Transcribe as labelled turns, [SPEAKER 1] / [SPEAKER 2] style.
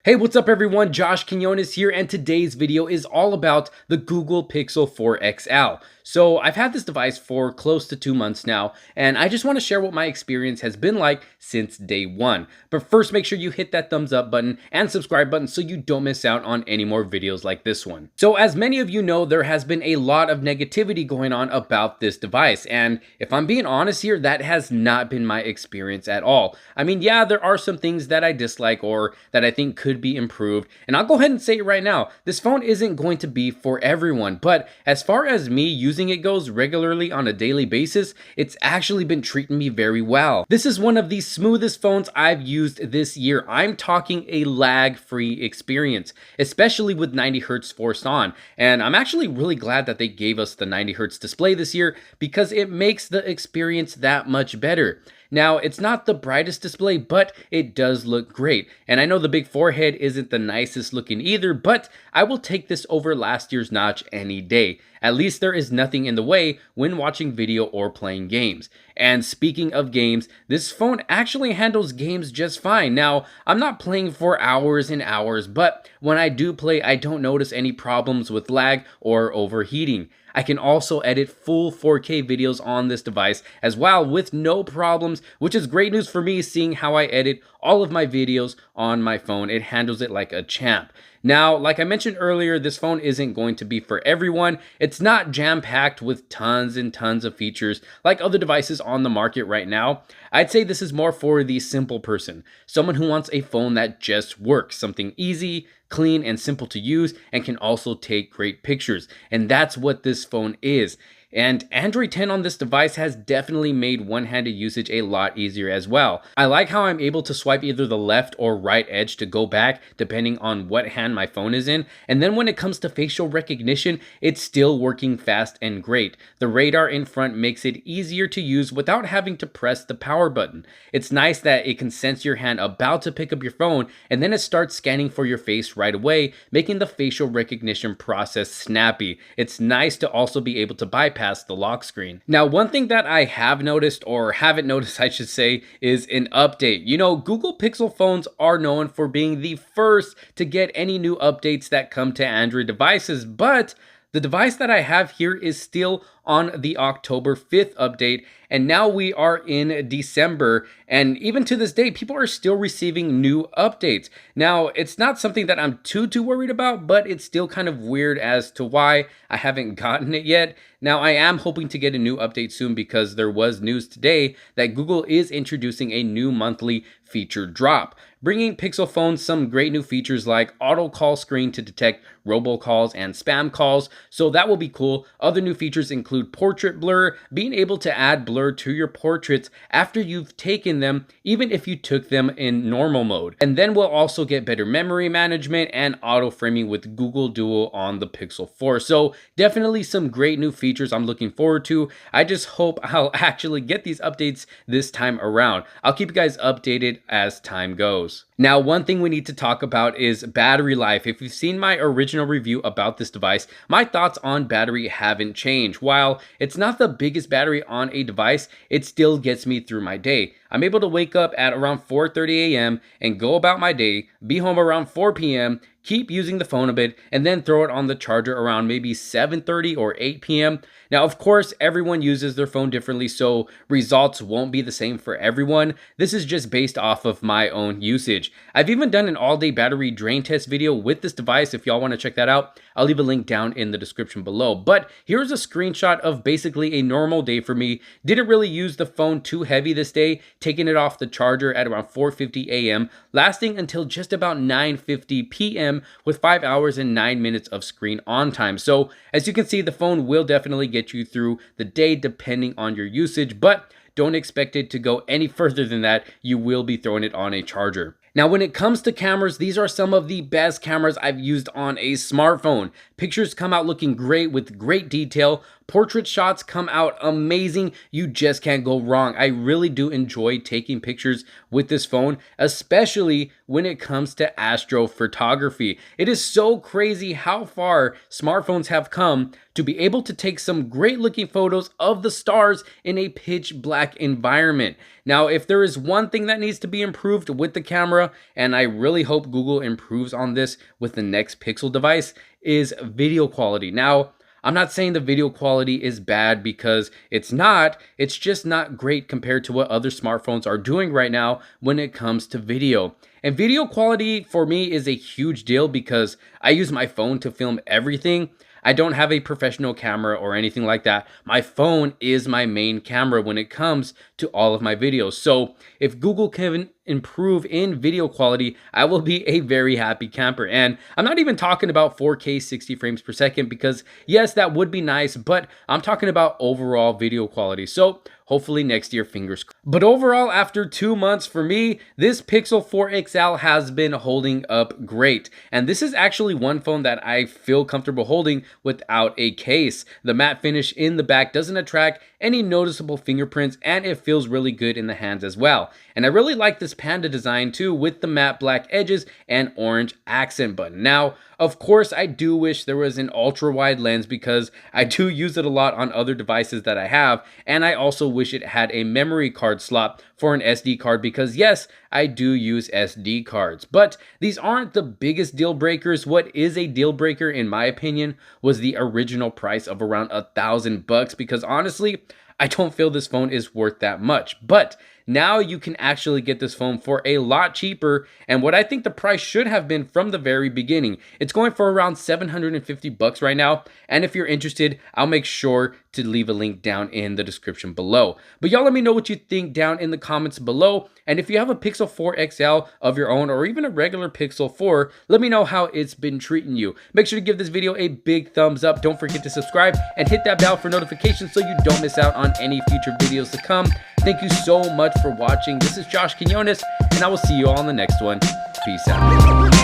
[SPEAKER 1] Hey, what's up everyone? Josh Quinones here, and today's video is all about the Google Pixel 4 XL. So I've had this device for close to 2 months now, and I just want to share what my experience has been like since day one. But first, make sure you hit that thumbs up button and subscribe button so you don't miss out on any more videos like this one. So as many of you know, there has been a lot of negativity going on about this device, and if I'm being honest here, that has not been my experience at all. I mean, yeah, there are some things that I dislike or that I think could be improved, and I'll go ahead and say it right now, this phone isn't going to be for everyone. But as far as me using it goes regularly on a daily basis, it's actually been treating me very well. This is one of the smoothest phones I've used this year. I'm talking a lag-free experience, especially with 90 Hz forced on, and I'm actually really glad that they gave us the 90 Hz display this year because it makes the experience that much better. Now, it's not the brightest display, but it does look great. And I know the big forehead isn't the nicest looking either, but I will take this over last year's notch any day. At least there is nothing in the way when watching video or playing games. And speaking of games, this phone actually handles games just fine. Now, I'm not playing for hours and hours, but when I do play, I don't notice any problems with lag or overheating. I can also edit full 4K videos on this device as well with no problems, which is great news for me seeing how I edit all of my videos on my phone. It handles it like a champ. Now, like I mentioned earlier, this phone isn't going to be for everyone. It's not jam-packed with tons and tons of features like other devices on the market right now. I'd say this is more for the simple person, someone who wants a phone that just works, something easy, clean, and simple to use, and can also take great pictures. And that's what this phone is. And Android 10 on this device has definitely made one-handed usage a lot easier as well. I like how I'm able to swipe either the left or right edge to go back depending on what hand my phone is in. And then when it comes to facial recognition, it's still working fast and great. The radar in front makes it easier to use without having to press the power button. It's nice that it can sense your hand about to pick up your phone and then it starts scanning for your face right away, making the facial recognition process snappy. It's nice to also be able to bypass the lock screen. Now, one thing that I have noticed, or haven't noticed I should say, is an update. You know, Google Pixel phones are known for being the first to get any new updates that come to Android devices, but the device that I have here is still on the October 5th update, and now we are in December, and even to this day, people are still receiving new updates. Now, it's not something that I'm too worried about, but it's still kind of weird as to why I haven't gotten it yet. Now, I am hoping to get a new update soon because there was news today that Google is introducing a new monthly feature drop, bringing Pixel phones some great new features like auto call screen to detect robocalls and spam calls, so that will be cool. Other new features include portrait blur, being able to add blur to your portraits after you've taken them, even if you took them in normal mode. And then we'll also get better memory management and auto framing with Google Duo on the Pixel 4. So definitely some great new features I'm looking forward to. I just hope I'll actually get these updates this time around. I'll keep you guys updated as time goes. Now, one thing we need to talk about is battery life. If you've seen my original review about this device, my thoughts on battery haven't changed. While it's not the biggest battery on a device, it still gets me through my day. I'm able to wake up at around 4:30 a.m. and go about my day, be home around 4 p.m., keep using the phone a bit, and then throw it on the charger around maybe 7:30 or 8 p.m. Now, of course, everyone uses their phone differently, so results won't be the same for everyone. This is just based off of my own usage. I've even done an all-day battery drain test video with this device. If y'all want to check that out, I'll leave a link down in the description below. But here's a screenshot of basically a normal day for me. Didn't really use the phone too heavy this day, taking it off the charger at around 4:50 a.m., lasting until just about 9:50 p.m. with 5 hours and 9 minutes of screen on time. So as you can see, the phone will definitely get you through the day depending on your usage, but don't expect it to go any further than that. You will be throwing it on a charger. Now, when it comes to cameras, these are some of the best cameras I've used on a smartphone. Pictures come out looking great with great detail. Portrait shots come out amazing. You just can't go wrong. I really do enjoy taking pictures with this phone, especially when it comes to astrophotography. It is so crazy how far smartphones have come to be able to take some great looking photos of the stars in a pitch black environment. Now, if there is one thing that needs to be improved with the camera, and I really hope Google improves on this with the next Pixel device, is video quality. Now, I'm not saying the video quality is bad, because it's not. It's just not great compared to what other smartphones are doing right now when it comes to video. And video quality for me is a huge deal because I use my phone to film everything. I don't have a professional camera or anything like that. My phone is my main camera when it comes to all of my videos. So if Google can improve in video quality, I will be a very happy camper. And I'm not even talking about 4K 60 frames per second, because yes, that would be nice, but I'm talking about overall video quality. So hopefully next year, fingers crossed. But overall, after 2 months for me, this Pixel 4 XL has been holding up great. And this is actually one phone that I feel comfortable holding without a case. The matte finish in the back doesn't attract any noticeable fingerprints, and it feels really good in the hands as well. And I really like this Panda design too, with the matte black edges and orange accent button. Now, of course, I do wish there was an ultra wide lens, because I do use it a lot on other devices that I have, and I also wish it had a memory card slot for an SD card, because yes, I do use SD cards. But these aren't the biggest deal breakers. What is a deal breaker in my opinion was the original price of around $1,000, because honestly, I don't feel this phone is worth that much. But now you can actually get this phone for a lot cheaper, and what I think the price should have been from the very beginning. It's going for around $750 right now, and if you're interested, I'll make sure to leave a link down in the description below. But y'all let me know what you think down in the comments below, and if you have a Pixel 4 XL of your own, or even a regular Pixel 4, let me know how it's been treating you. Make sure to give this video a big thumbs up. Don't forget to subscribe and hit that bell for notifications so you don't miss out on any future videos to come. Thank you so much for watching. This is Josh Quinones, and I will see you all in the next one. Peace out.